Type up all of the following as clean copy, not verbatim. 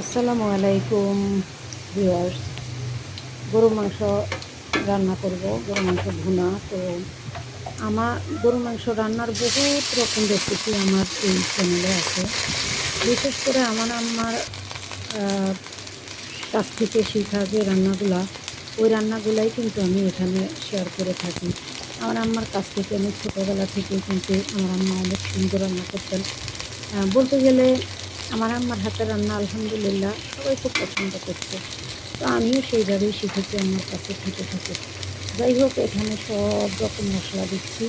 আসসালামু আলাইকুম ভিউয়ার্স। গরু মাংস রান্না করব, গরু মাংস ভুনা। তো আমার গরু মাংস রান্নার বহুত রকম রেসিপি আমার এই চ্যানেলে আছে। বিশেষ করে আমার আম্মার কাছ থেকে শেখা যে রান্নাগুলা, ওই রান্নাগুলাই কিন্তু আমি এখানে শেয়ার করে থাকি। আমার আম্মার কাছ থেকে আমি ছোটোবেলা থেকেই কিন্তু আমার আম্মা অনেক সুন্দর রান্না করতেন। বলতে গেলে আমার আম্মার হাতের রান্না আলহামদুলিল্লাহ সবাই খুব পছন্দ করছে। তো আমিও সেইভাবেই শিখেছি আমার কাছে থেকে থেকে। যাই হোক, এখানে সব রকম মশলা দিচ্ছি।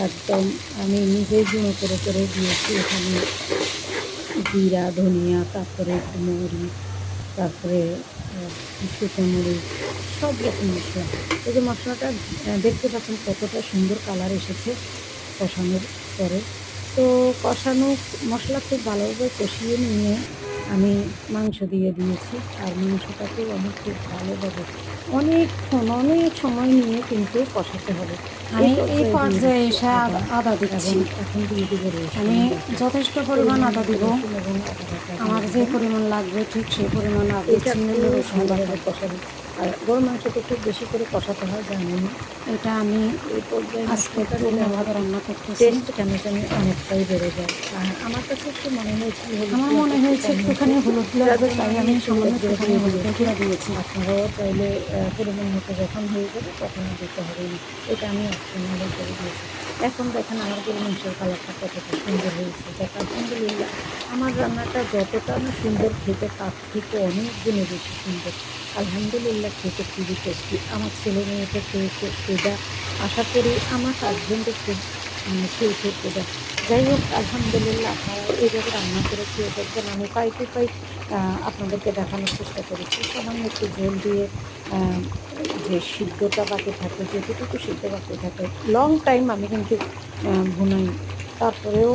একদম আমি নিজেই গুঁড়ো করে করে দিয়েছি এখানে জিরা, ধনিয়া, তারপরে একটু মরিচ, তারপরে শুকনো মরিচ, সব রকম মশলা। এই যে মশলাটা দেখতে পাচ্ছেন কতটা সুন্দর কালার এসেছে কষানোর পরে। তো কষানো মশলা খুব ভালোভাবে কষিয়ে নিয়ে আমি মাংস দিয়ে দিয়েছি। আর মাংসটাকেও আমি খুব ভালোভাবে অনেকক্ষণ অনেক সময় নিয়ে কিন্তু কষাতে হবে। আমি এই দিয়ে পর্যায়ে দিচ্ছি এসে আদা দিচ্ছি। এবং এখন দিয়ে দেবো রসুন। আমি যথেষ্ট পরিমাণ আদা দিব। রসুন এবং আদা বাটা আমার দিয়ে যে দেবো। পরিমাণ লাগবে ঠিক সেই পরিমাণ আদা এটা দিচ্ছি, খুব রসুন বাটা। ভালোভাবে কষানো। আর গরুর মাংসটা খুব বেশি করে কষাতে হয় জানেন। এটা আমি এই পর্যায়ে আজকে মশলাটা দিলে আমার পূর্ণভাবে রান্না করতেছি। টেস্ট কেন জানি অনেকটাই বেড়ে যায়। আর আমার কাছে একটু মনে হয়েছে আমার মনে হয়েছে একটুখানি হলুদ লাগবে, তাই আমি সামান্য একটুখানি হলুদের গুঁড়া দিয়েছি। আপনারাও চাইলে পরিমাণ মতো যখন হয়ে যাবে তখন আর দিতে হবে না। এটা আমি অপশনালে করে দিয়েছি। এখন দেখেন আমার গরু মাংসের কালারটা কতটা সুন্দর হয়েছে। যাক আলহামদুলিল্লাহ, আমার রান্নাটা যতটা না সুন্দর খেতে, তার থেকে অনেক গুণে বেশি সুন্দর। আলহামদুলিল্লাহ, খেতে খুবই টেস্টি। আমার ছেলে মেয়েকে খেয়ে খেয়ে আশা করি আমার হাজব্যান্ডও খুব খেয়ে খেয়ে। যাই হোক, আলহামদুলিল্লাহ, আপনারা এইভাবে রান্না করে খেয়ে দেখবেন। আমি পাই টু পাই আপনাদেরকে দেখানোর চেষ্টা করেছি। সামান্য একটু ঝোল দিয়ে যে সিদ্ধটা বাকি থাকে, যতটুকু সিদ্ধ বাকি থাকে, লং টাইম আমি কিন্তু ভুনাই। তারপরেও